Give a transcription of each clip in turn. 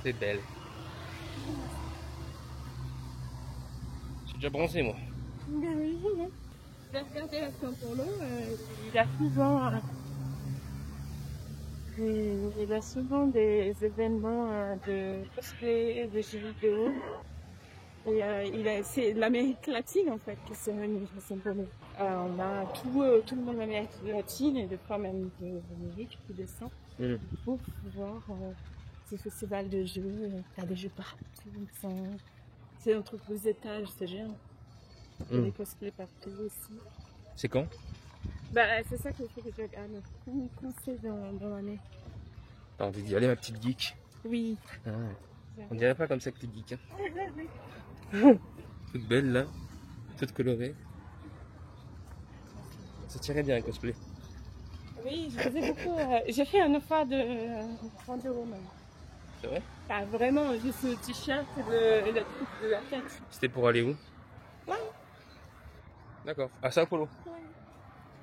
C'est belle. J'ai déjà bronzé moi. Ben oui, j'ai regardé la Saint-Paulo, il y a souvent, il y a souvent des événements de cosplay, de jeux vidéo. Et c'est l'Amérique latine en fait qui se réunit à Saint-Paulo. On a tout le monde d'Amérique latine et des fois même d'Amérique qui descend pour voir ces festivals de jeux. T'as des jeux partout. C'est un truc aux étages, c'est géant. Il y a des cosplays partout aussi. C'est quand? Bah, c'est ça qu'il faut que je regarde. Quand c'est dans l'année. T'as envie d'y aller, ma petite geek? Oui. Ah. On dirait pas comme ça que t'es geek. Hein. Toute belle là, toute colorée. Ça tirait bien un cosplay. Oui, je faisais beaucoup. J'ai fait un fois de Wonder Woman. C'est vrai? Pas vraiment, juste le t-shirt et le truc de la tête. C'était pour aller où? Ouais. D'accord. À Sao Paulo? Ouais.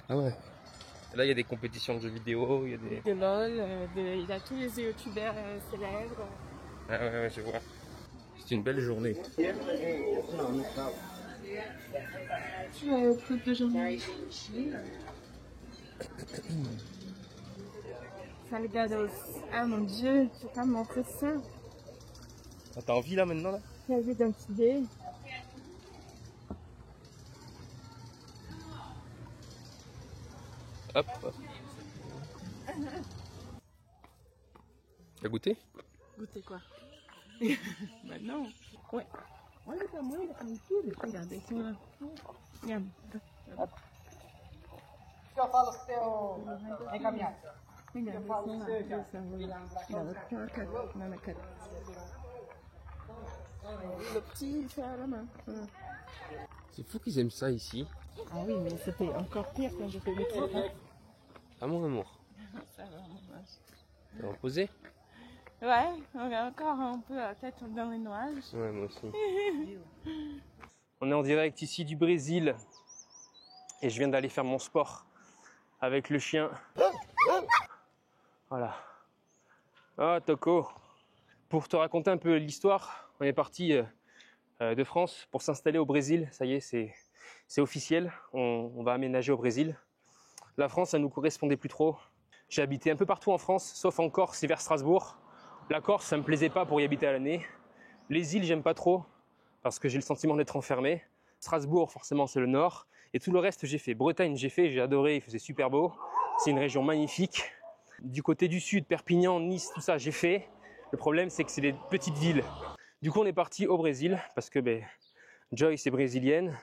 Ah ouais. Là, il y a des compétitions de jeux vidéo, il y a des... De LOL, il y a tous les youtubeurs célèbres. Ah ouais, je vois. C'est une belle journée. Toute la journée. Salgados. Ah mon dieu, j'ai pas montré ça. Ah, t'as envie là maintenant là? J'ai envie d'un petit dé. Hop, hop. T'as goûté? Goûter quoi? Maintenant. Ouais. Ouais, c'est pas moi, il a un peu. Regardez ça. Regarde. Le petit, il fait à la main. C'est fou qu'ils aiment ça ici. Ah oui, mais c'était encore pire quand j'ai fait le tour. Ah mon amour. Ça va, T'es reposé? ouais, on est encore un peu la tête dans les nuages. Ouais, moi aussi. On est en direct ici du Brésil. Et je viens d'aller faire mon sport avec le chien. Voilà. Ah, Toko. Pour te raconter un peu l'histoire, on est parti de France pour s'installer au Brésil. Ça y est, c'est officiel. On va aménager au Brésil. La France, ça nous correspondait plus trop. J'ai habité un peu partout en France, sauf en Corse et vers Strasbourg. La Corse, ça me plaisait pas pour y habiter à l'année. Les îles, j'aime pas trop parce que j'ai le sentiment d'être enfermé. Strasbourg, forcément, c'est le nord. Et tout le reste, j'ai fait. Bretagne, j'ai adoré, il faisait super beau. C'est une région magnifique. Du côté du sud, Perpignan, Nice, tout ça, j'ai fait. Le problème, c'est que c'est des petites villes. Du coup, on est parti au Brésil parce que Joyce est brésilienne.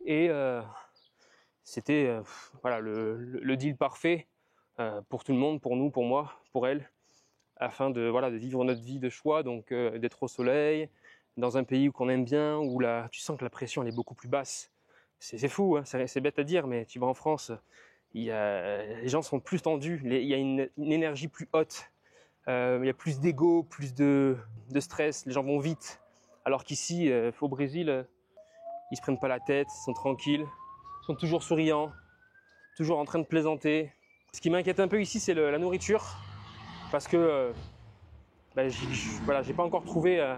Et c'était voilà, le deal parfait pour tout le monde, pour nous, pour moi, pour elle, afin de vivre notre vie de choix, donc d'être au soleil, dans un pays qu'on aime bien, où tu sens que la pression elle est beaucoup plus basse. C'est fou, hein, c'est bête à dire, mais tu vas en France, les gens sont plus tendus, il y a une énergie plus haute, il y a plus d'ego, plus de stress, les gens vont vite. Alors qu'ici, au Brésil, ils se prennent pas la tête, ils sont tranquilles, ils sont toujours souriants, toujours en train de plaisanter. Ce qui m'inquiète un peu ici, c'est la nourriture, parce que j'ai pas encore trouvé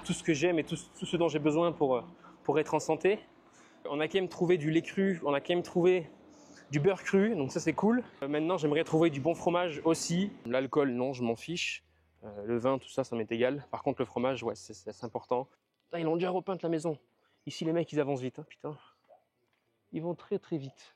tout ce que j'aime et tout ce dont j'ai besoin pour être en santé. On a quand même trouvé du lait cru, on a quand même trouvé du beurre cru, donc ça c'est cool. Maintenant, j'aimerais trouver du bon fromage aussi. L'alcool, non, je m'en fiche. Le vin, tout ça, ça m'est égal. Par contre, le fromage, ouais, c'est important. Putain, ils l'ont déjà repeint la maison. Ici, les mecs, ils avancent vite, hein, putain. Ils vont très très vite.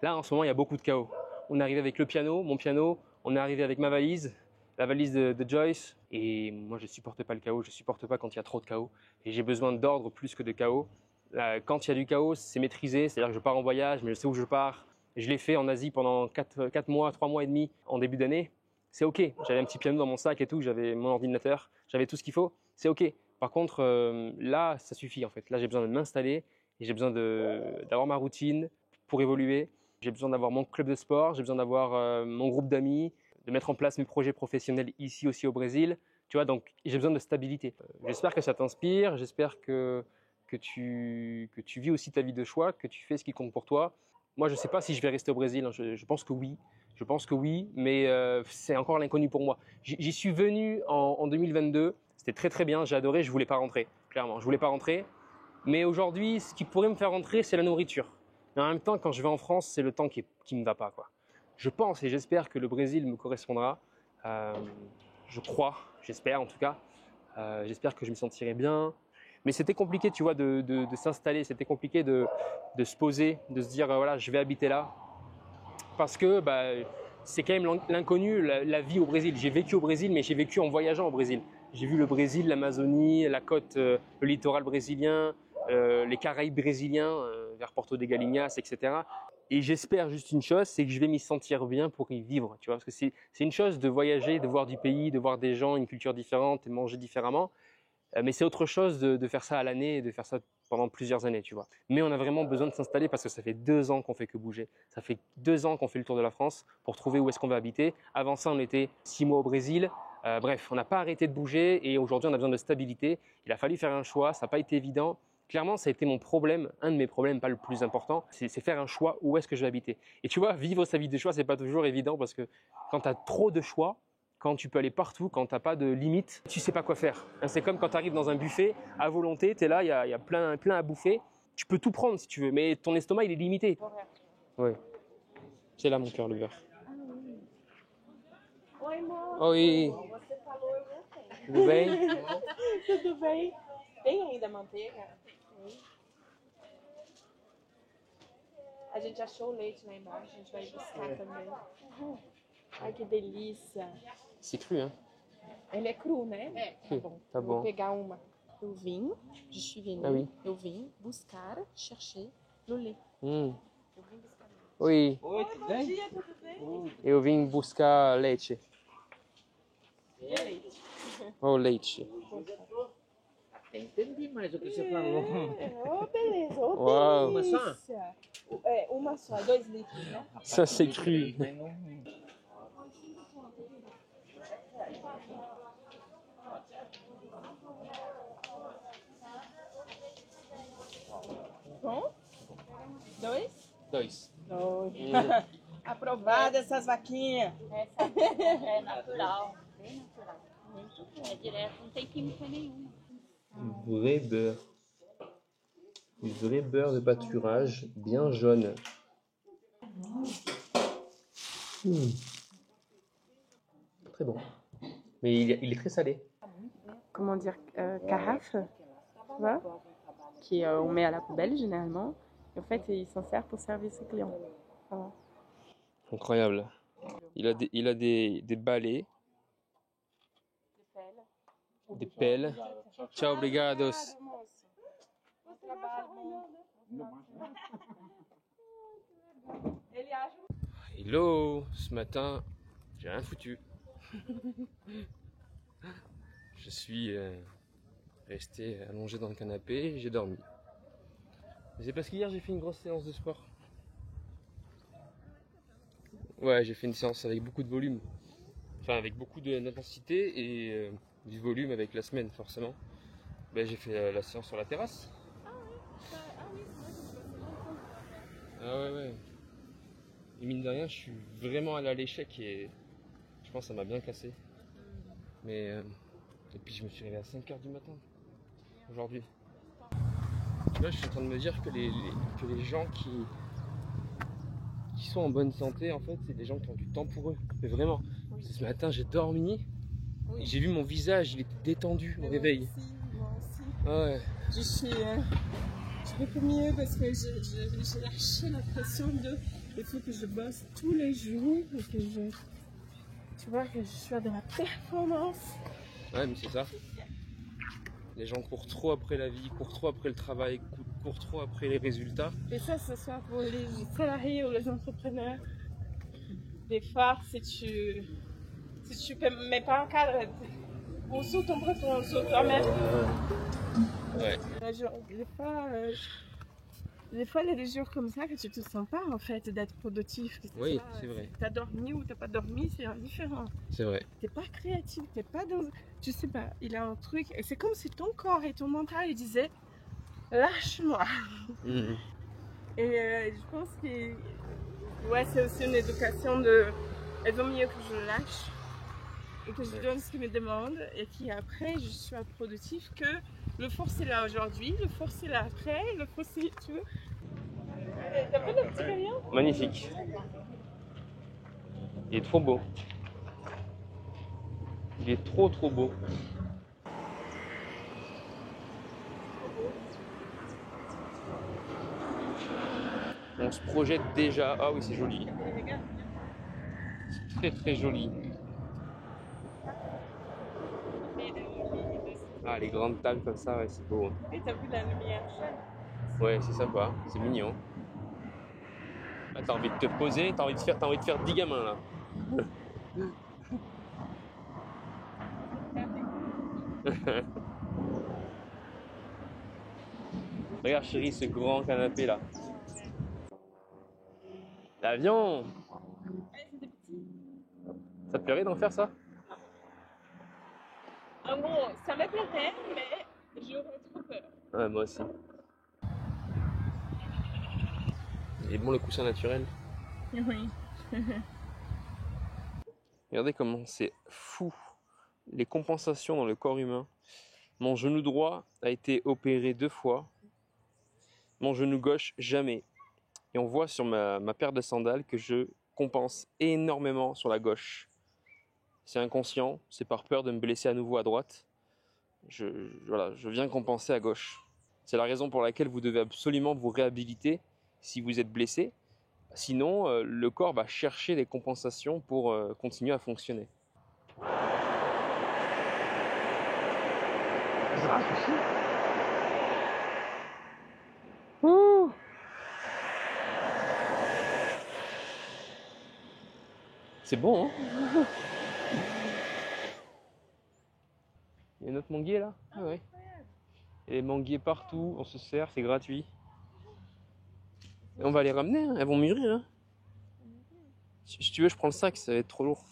Là, en ce moment, il y a beaucoup de chaos. On est arrivé avec le piano, mon piano, on est arrivé avec ma valise, la valise de Joyce. Et moi, je supporte pas le chaos, je supporte pas quand il y a trop de chaos. Et j'ai besoin d'ordre plus que de chaos. Là, quand il y a du chaos, c'est maîtrisé, c'est-à-dire que je pars en voyage, mais je sais où je pars. Je l'ai fait en Asie pendant 4 mois, 3 mois et demi en début d'année. C'est ok, j'avais un petit piano dans mon sac et tout, j'avais mon ordinateur, j'avais tout ce qu'il faut, c'est ok. Par contre, là, ça suffit en fait. Là, j'ai besoin de m'installer et j'ai besoin d'avoir ma routine pour évoluer. J'ai besoin d'avoir mon club de sport, j'ai besoin d'avoir mon groupe d'amis, de mettre en place mes projets professionnels ici aussi au Brésil. Tu vois, donc j'ai besoin de stabilité. J'espère que ça t'inspire, j'espère que tu vis aussi ta vie de choix, que tu fais ce qui compte pour toi. Moi, je ne sais pas si je vais rester au Brésil, hein. Je pense que oui. Je pense que oui, mais c'est encore l'inconnu pour moi. J'y suis venu en 2022, c'était très très bien, j'ai adoré, je voulais pas rentrer, clairement, je voulais pas rentrer. Mais aujourd'hui, ce qui pourrait me faire rentrer, c'est la nourriture. Mais en même temps, quand je vais en France, c'est le temps qui me va pas, quoi. Je pense et j'espère que le Brésil me correspondra. Je crois, j'espère en tout cas. J'espère que je me sentirai bien. Mais c'était compliqué, tu vois, de s'installer. C'était compliqué de se poser, de se dire, voilà, je vais habiter là. Parce que c'est quand même l'inconnu, la vie au Brésil. J'ai vécu au Brésil, mais j'ai vécu en voyageant au Brésil. J'ai vu le Brésil, l'Amazonie, la côte, le littoral brésilien, les Caraïbes brésiliens, vers Porto de Galinhas, etc. Et j'espère juste une chose, c'est que je vais m'y sentir bien pour y vivre, tu vois. Parce que c'est une chose de voyager, de voir du pays, de voir des gens, une culture différente et manger différemment. Mais c'est autre chose de faire ça à l'année et de faire ça pendant plusieurs années, tu vois. Mais on a vraiment besoin de s'installer parce que ça fait 2 ans qu'on fait que bouger. Ça fait 2 ans qu'on fait le tour de la France pour trouver où est-ce qu'on va habiter. Avant ça, on était 6 mois au Brésil. Bref, on n'a pas arrêté de bouger et aujourd'hui, on a besoin de stabilité. Il a fallu faire un choix, ça n'a pas été évident. Clairement, ça a été mon problème, un de mes problèmes, pas le plus important, c'est faire un choix où est-ce que je vais habiter. Et tu vois, vivre sa vie de choix, c'est pas toujours évident parce que quand tu as trop de choix, quand tu peux aller partout, quand tu n'as pas de limite, tu sais pas quoi faire. C'est comme quand tu arrives dans un buffet à volonté, tu es là, il y a plein à bouffer. Tu peux tout prendre si tu veux, mais ton estomac, il est limité. Oui. C'est là mon cœur, le beurre. Oi, moça. Oi. Você falou, eu voltei. Tudo bem? Tudo bem? Tem ainda manteiga? Tem. A gente achou o leite lá embaixo, a gente vai buscar também. Ai, que delícia. C'est cru, hein? Ele é cru, né? É. Tá bom. Tá Vou bom. pegar uma. Eu vim, je suis venue, Ah oui. eu vim buscar, chercher le lait. Hum. Eu vim buscar le lait. Oui. Oi, tudo bem? Bom dia, tudo bem? Eu vim buscar leite. E leite? Oh, leite. Entendi mais o que você falou. Ô, beleza, ô, Uau. delícia. É, uma só, 2 litros, né? Ça, c'est cru. Bom? 2? 2. Aprovada essas vaquinhas. Essa é natural, bem natural. Muito bom. É direto, não tem química nenhuma. Vrai beurre. Du vrai beurre de pâturage, bien jaune. Très bon. Mais il est très salé. Comment dire, carafe, tu vois, on met à la poubelle généralement. Et en fait, il s'en sert pour servir ses clients. Voilà. Incroyable. Il a des balais, des pelles. Ciao, obrigados. Hello, ce matin, j'ai rien foutu. Je suis resté allongé dans le canapé et j'ai dormi. C'est parce qu'hier j'ai fait une grosse séance de sport. Ouais, j'ai fait une séance avec beaucoup de volume. Enfin, avec beaucoup d'intensité et du volume avec la semaine, forcément. Ben, j'ai fait la séance sur la terrasse. Ah ouais, ouais. Et mine de rien, je suis vraiment allé à l'échec et je pense que ça m'a bien cassé. Mais et puis je me suis réveillé à 5h du matin aujourd'hui. Là, je suis en train de me dire que les gens qui sont en bonne santé, en fait, c'est des gens qui ont du temps pour eux. Mais vraiment, ce matin, j'ai dormi et j'ai vu mon visage, il était détendu au réveil. Moi aussi. Ah ouais. Je suis un peu mieux parce que j'ai lâché la pression de il faut que je bosse tous les jours et que tu vois, que je sois dans la performance. Ouais, mais c'est ça. Les gens courent trop après la vie, courent trop après le travail, courent trop après les résultats. Et ça, ce soit pour les salariés ou les entrepreneurs. Des fois, si tu ne mets pas un cadre, on saute ton propre, on saute toi-même. Ouais. Des fois, il y a des jours comme ça que tu te sens pas en fait d'être productif. Oui, c'est vrai. Tu as dormi ou tu n'as pas dormi, c'est différent. C'est vrai. Tu n'es pas créatif, tu n'es pas dans. Je sais pas, il a un truc. C'est comme si ton corps et ton mental ils disaient lâche-moi. Mmh. Et je pense que ouais, c'est aussi une éducation de il vaut mieux que je lâche et que je donne ce qu'il me demande et qu'après je sois productif que le forcer là aujourd'hui, le forcer là après, le forcer, tu vois. T'as pas le petit rayon? Magnifique. Il est trop beau. Il est trop beau. On se projette déjà. Ah oui, c'est joli. C'est très joli. Ah, les grandes tables comme ça, ouais, c'est beau. Et t'as vu la lumière jaune? Ouais, c'est sympa, c'est mignon. Ah, t'as envie de te poser, t'as envie de faire 10 gamins là. Regarde chérie, ce grand canapé là. L'avion! Ça te plairait d'en faire ça? En gros, ça me plairait, mais j'aurais trop peur. Ouais, moi aussi. Il est bon le coussin naturel. Oui. Regardez comment c'est fou. Les compensations dans le corps humain. Mon genou droit a été opéré 2 fois. Mon genou gauche, jamais. Et on voit sur ma paire de sandales que je compense énormément sur la gauche. C'est inconscient, c'est par peur de me blesser à nouveau à droite. Voilà, je viens compenser à gauche. C'est la raison pour laquelle vous devez absolument vous réhabiliter si vous êtes blessé. Sinon, le corps va chercher des compensations pour continuer à fonctionner. Ouh. C'est bon, hein? Il y a un autre manguier là? Ah ouais. Il y a des manguiers partout, on se sert, c'est gratuit. Et on va les ramener, hein, elles vont mûrir. Hein. Si tu veux, je prends le sac, ça va être trop lourd.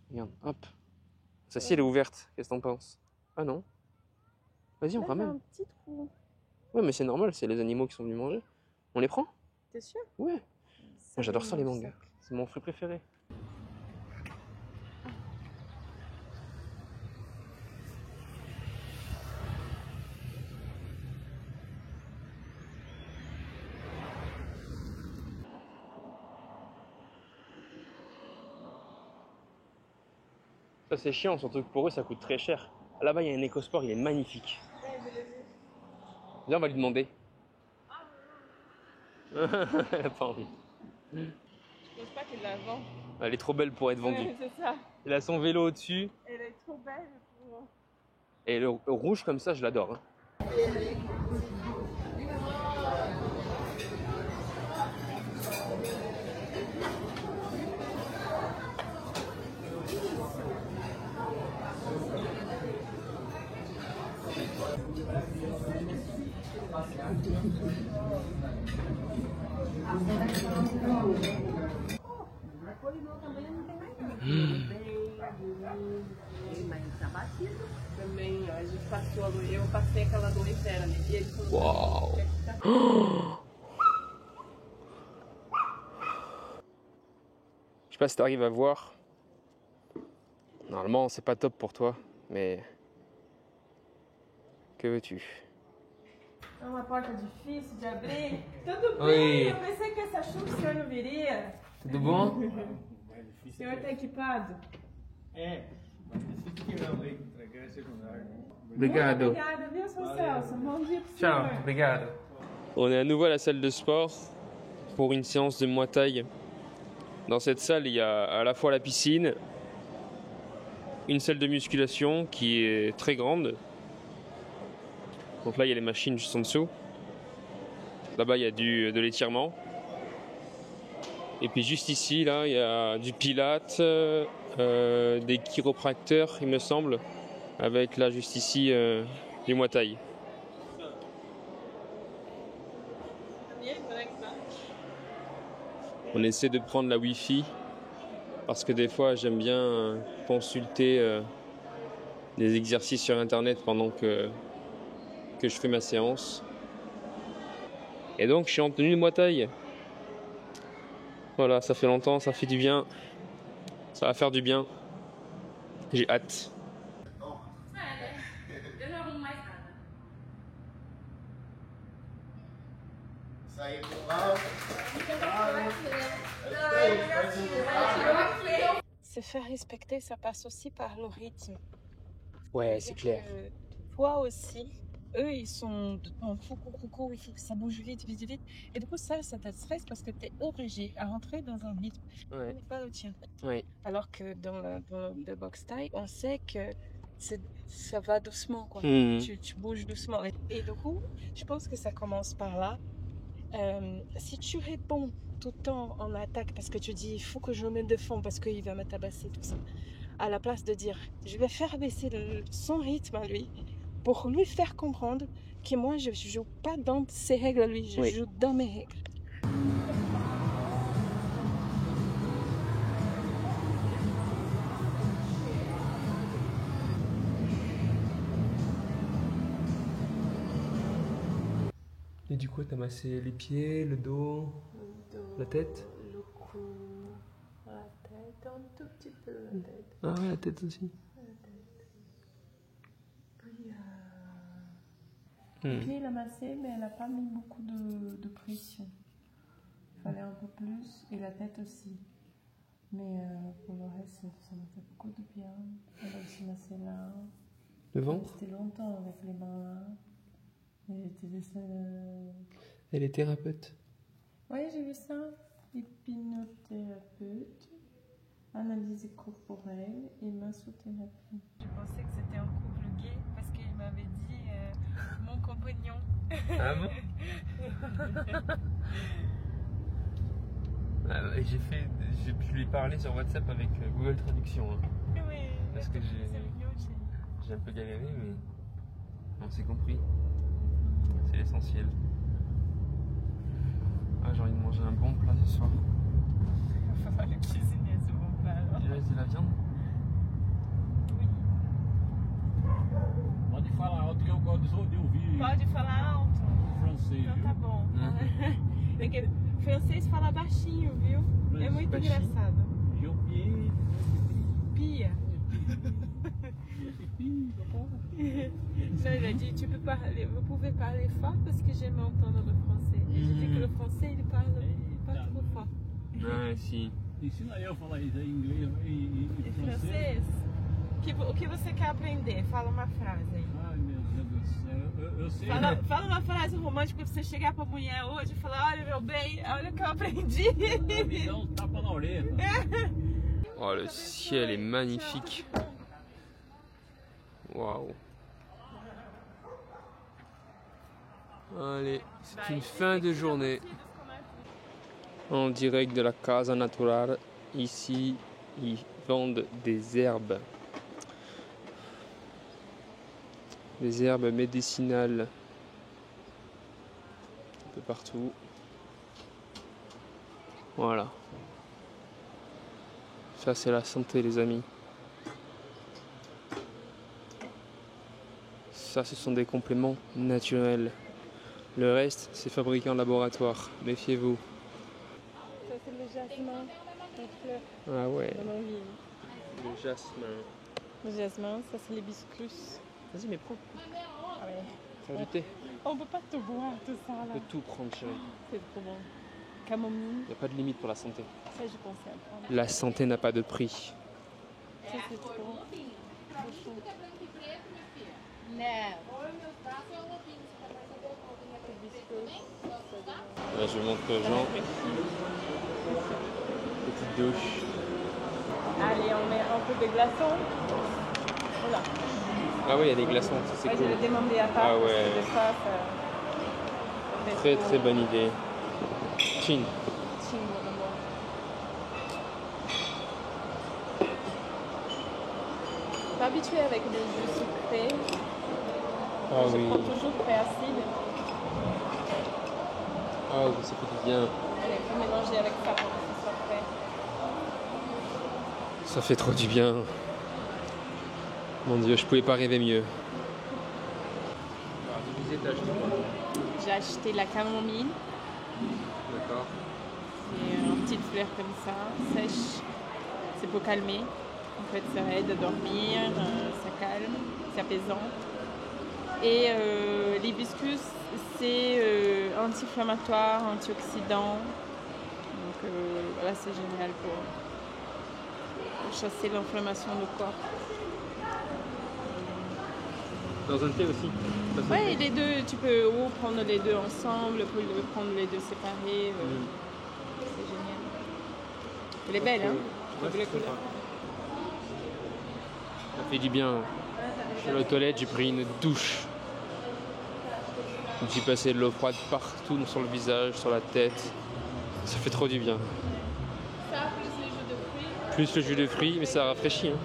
Regarde, hop. Celle-ci, elle est ouverte, qu'est-ce que t'en penses? Ah non? Vas-y, on ramène. Un petit trou. Ouais, mais c'est normal, c'est les animaux qui sont venus manger. On les prend? T'es sûr? Ouais. Moi, j'adore ça, les mangas. C'est mon fruit préféré. Ça c'est chiant, surtout que pour eux ça coûte très cher. Là-bas il y a un écosport, il est magnifique. Viens, on va lui demander. Elle a pas envie. Je pense pas qu'elle la vend. Elle est trop belle pour être vendue. Ouais, c'est ça. Elle a son vélo au-dessus. Elle est trop belle pour... Et le rouge comme ça, je l'adore. Hein. Também, a gente passou, eu passei aquela noite era, né? E ele falou, Waouh. Je sais pas si t'arrives à voir. Normalement, c'est pas top pour toi, mais que veux-tu? é uma porta difícil de abrir. Tudo Oi. bem, eu pensei que essa chuva o senhor não viria. Tudo bom? O senhor tá equipado? É, mas decide que não, hein? Entregar é secundário. Obrigado. Obrigada, viu, seu Celso? Bom dia pro Ciao, senhor. obrigado. On est à nouveau à la salle de sport pour une séance de Muay Thai. Dans cette salle, il y a à la fois la piscine, une salle de musculation qui est très grande. Donc là, il y a les machines juste en dessous. Là-bas, il y a de l'étirement. Et puis juste ici, là, il y a du pilates, des chiropracteurs, il me semble, avec là, juste ici, du Muay Thai. On essaie de prendre la Wi-Fi parce que des fois j'aime bien consulter des exercices sur internet pendant que je fais ma séance. Et donc je suis en tenue de Muay Thai. Voilà, ça fait longtemps, ça fait du bien. Ça va faire du bien. J'ai hâte. Se faire respecter, ça passe aussi par le rythme. Ouais, c'est clair. Toi aussi, eux, ils sont en coucou, il faut que ça bouge vite, vite, vite. Et du coup, ça te stresse parce que tu es obligé à rentrer dans un rythme qui Ouais. n'est pas le tien. Ouais. Alors que dans le box taille, on sait que ça va doucement, quoi. Mmh. Tu bouges doucement. Et du coup, je pense que ça commence par là. Si tu réponds tout le temps en attaque parce que tu dis il faut que je me défende parce qu'il va me tabasser, tout ça, à la place de dire je vais faire baisser son rythme à lui pour lui faire comprendre que moi je joue pas dans ses règles à lui, je joue dans mes règles. Et du coup, t'as massé les pieds, le dos, la tête? Le cou, la tête, un tout petit peu la tête. Ah ouais, la tête aussi. Puis, puis il a massé, mais elle n'a pas mis beaucoup de pression. Il fallait un peu plus, et la tête aussi. Mais pour le reste, ça m'a fait beaucoup de bien. Elle a aussi massé là. Le ventre? C'était longtemps avec les mains là. Elle était Elle est thérapeute. Oui, j'ai vu ça. Hypnothérapeute, analyse corporelle et massothérapie. Je pensais que c'était un couple gay parce qu'il m'avait dit mon compagnon. Ah bon? Je lui ai parlé sur WhatsApp avec Google Traduction. Hein. Oui, Parce que j'ai un peu galéré, mais on s'est compris. C'est l'essentiel. Ah, j'ai envie de manger un bon plat ce soir. Il va falloir le cuisiner ce bon plat alors. Il reste de la viande? Oui. Pode falar alto que eu gosto de ouvir Pode falar alto. francês, Então viu? tá bom. É que francês fala baixinho, viu? É muito Baixinho. engraçado. Eu piei. Pia. Non, il a dit tu peux parler, vous pouvez parler fort parce que j'aime entendre le français. Et je dis que le français il parle pas trop fort. Ah, si. Ensina eu a falar isso em inglês e E francês. francês? O que você quer aprender? Fala uma frase aí. Ai, meu Deus do céu. Eu sei. Fala uma frase romântica pra você chegar pra mulher hoje e falar: olha, meu bem, olha o que eu aprendi. Me dá um tapa na orelha. Oh, le ciel est magnifique. Waouh. Allez, c'est une fin de journée. En direct de la Casa Natural. Ici, ils vendent des herbes. Des herbes médicinales. Un peu partout. Voilà. Ça, c'est la santé, les amis. Ça, ce sont des compléments naturels. Le reste, c'est fabriqué en laboratoire. Méfiez-vous. Ça, c'est le jasmin, la fleur Ah ouais, de mon ville. le jasmin. Le jasmin, ça, c'est l'hibiscus. Vas-y, mais prends. Ah ouais. Faire du thé. On peut pas tout boire, tout ça On là. peut tout prendre, chérie. C'est trop bon. Camomille, Il n'y a pas de limite pour la santé. ça, je pensais à prendre. La santé n'a pas de prix. Ça, c'est trop bon. Là, je montre aux gens. Petite douche. Allez, on met un peu de glaçons. Voilà. Ah oui, il y a des glaçons, ça, c'est Ouais, cool. je l'ai demandé à part Ah parce ouais. que de ça, Très très bonne idée. Chin. Pas habituée avec des jus sucrés. Ah Je oui. prends toujours très acide. Ah oui, ça fait du bien. Allez, faut mélanger avec ça pour que ce soit frais. Ça fait trop du bien. Mon Dieu, je pouvais pas rêver mieux. J'ai acheté la camomille. D'accord. C'est une petite fleur comme ça, sèche. C'est pour calmer. En fait, ça aide à dormir, ça calme, c'est apaisant. Et l'hibiscus, c'est anti-inflammatoire, antioxydant. Donc voilà, c'est génial pour chasser l'inflammation du corps. Dans un thé aussi. Oui, les deux, tu peux ou prendre les deux ensemble, ou prendre les deux séparés. C'est génial. Elle est belle, hein? Ouais, c'est sympa. Ça fait du bien. Je suis allé aux toilettes, j'ai pris une douche. Je me suis passé de l'eau froide partout sur le visage, sur la tête. Ça fait trop du bien. Ça, plus les jus de fruits. Plus le jus de fruits, mais ça rafraîchit. Hein.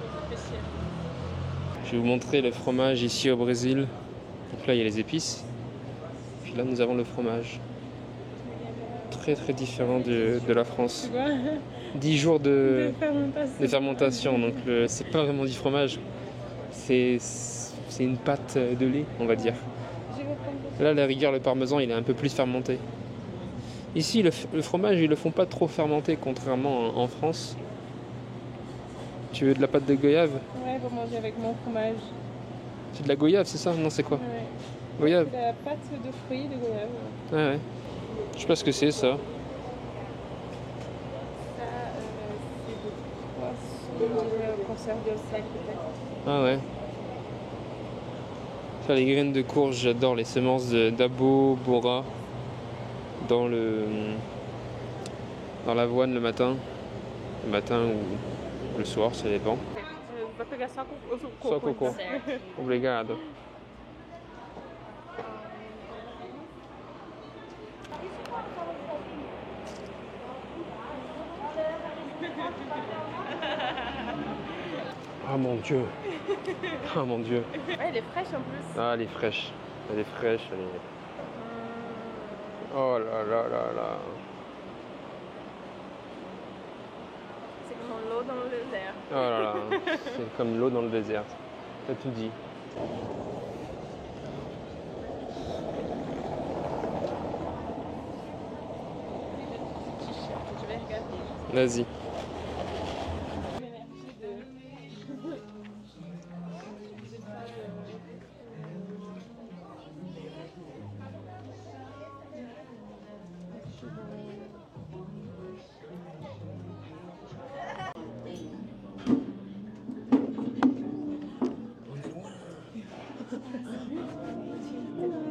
Je vais vous montrer le fromage ici au Brésil. Donc là, il y a les épices. Puis là, nous avons le fromage. Très très différent de la France. Tu vois? 10 jours de fermentation. fermentation. Donc c'est pas vraiment du fromage. C'est une pâte de lait, on va dire. Là, à la rigueur, le parmesan, il est un peu plus fermenté. Ici, le fromage, ils le font pas trop fermenter, contrairement en France. Tu veux de la pâte de goyave? Ouais, pour manger avec mon fromage. C'est de la goyave, c'est ça? Non, c'est quoi? Ouais. Goyave? C'est la pâte de fruits de goyave. Ouais, ouais. Je sais pas ce que c'est, ça. Ça, c'est des poissons conservés au sel, peut-être. Ah ouais. Ça, les graines de courge, j'adore les semences d'abo, bora. Dans l'avoine le matin ou le soir, ça dépend. Vai pegar só o Só cocô. Certo. Obrigado. Oh mon Dieu. Oh mon Dieu. Ouais, elle est fraîche en plus. Ah, elle est fraîche. Elle est fraîche, elle est... Oh là là là là. C'est comme l'eau dans le désert. Oh là là. C'est comme l'eau dans le désert. T'as tout dit. Je vais regarder. Vas-y. L'énergie de...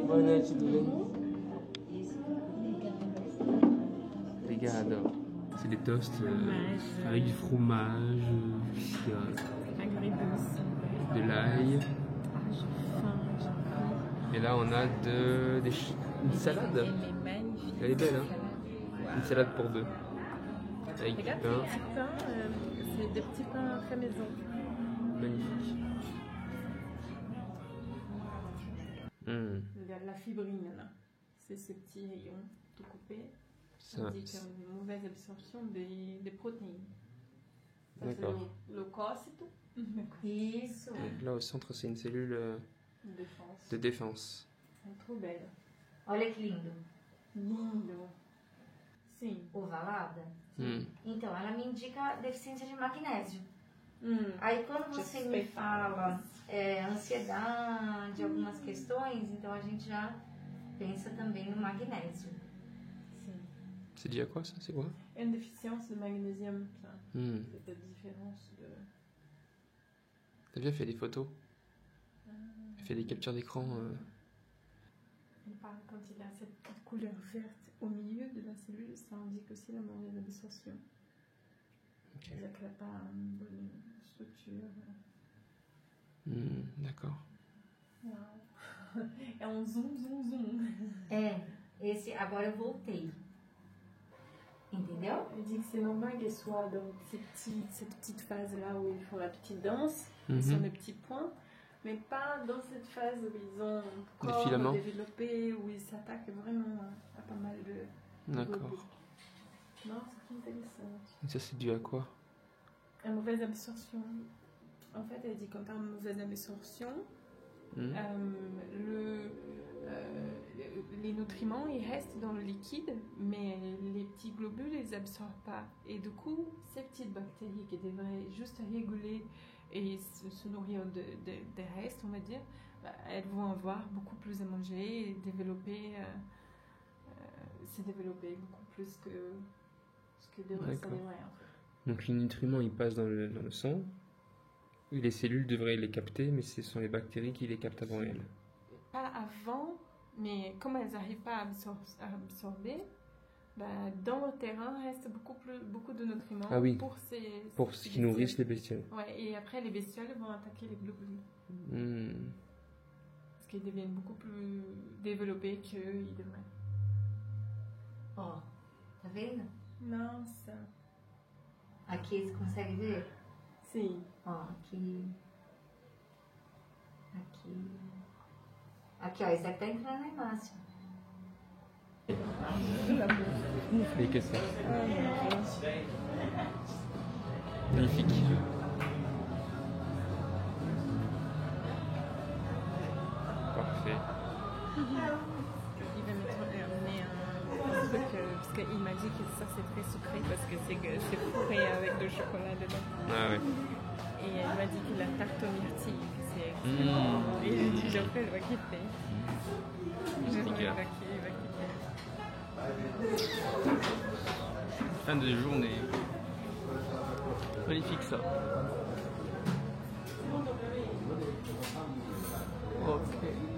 Boa noite, tudo bem? Obrigado. C'est des toasts avec du fromage, de l'ail. Et là, on a une salade. Elle est magnifique. Elle est belle, hein? Une salade pour deux. Avec du Regarde pain. ces petits pains, c'est des petits pains fait maison. Magnifique. Regarde la fibrine là. C'est ce petit rayon tout coupé. Ça dit qu'il y a une mauvaise absorption des protéines. Ça, c'est D'accord. leucócito. Isso. Donc là, au centre, c'est une cellule Défense. de défense. C'est trop belle. Olha que lindo. Lindo. Sim. Ovalada. Hmm. Então, ela me indica deficiência de magnésio. Hum. Aí quando você me Suspeita. fala ansiedade, algumas questões, então a gente já pensa também no magnésio. Sim. C'est dit à quoi, ça? C'est quoi? Une déficience de magnésium, ça. Hmm. C'est la différence de... T'as bien fait des photos? Fait des captures d'écran. Il parle quand il a cette petite couleur verte au milieu de la cellule, ça indique aussi la mauvaise absorption. Ok. C'est-à-dire qu'elle n'a pas une bonne structure. D'accord. Uau. É um zoom, zoom, zoom. Esse agora eu voltei. Entendeu? Il dit que c'est normal qu'elle soit dans cette petite phase-là où ils font la petite danse, ils sont des petits points, mais pas dans cette phase où ils ont Des corps filaments. développé, où ils s'attaquent vraiment à pas mal de... D'accord. Non, c'est intéressant. Et ça, c'est dû à quoi? La mauvaise absorption. En fait, elle dit qu'en termes de mauvaise absorption, les nutriments, ils restent dans le liquide, mais les petits globules, ils absorbent pas. Et du coup, ces petites bactéries qui devraient juste réguler et se nourrir des restes, on va dire, elles vont avoir beaucoup plus à manger et se développer beaucoup plus que ce que ça D'accord. devrait en fait. Donc les nutriments, ils passent dans le sang. Oui, les cellules devraient les capter, mais ce sont les bactéries qui les captent avant elles. Pas avant, mais comme elles n'arrivent pas à absorber, dans le terrain reste beaucoup de nutriments Ah oui, pour pour ce qui nourrissent les bestioles. Ouais, et après les bestioles vont attaquer les globules. Parce qu'ils deviennent beaucoup plus développés qu'ils devraient. Ó, tá vendo? Nossa, Aqui você consegue ver? sim. Ó, aqui. Aqui. Aqui, ó, esse daqui tá entrando na hemácia. Et que ça. Magnifique. Parfait. Il va m'amener un truc, parce qu'il m'a dit que ça c'est très sucré parce que c'est fourré avec du chocolat dedans. Ah ouais. Et elle m'a dit que la tarte aux myrtilles, que c'est excellent. Et j'ai dit, Geoffrey, elle va kiffer. J'ai dit qu'elle va kiffer. Fin de journée. Magnifique ça. Ok.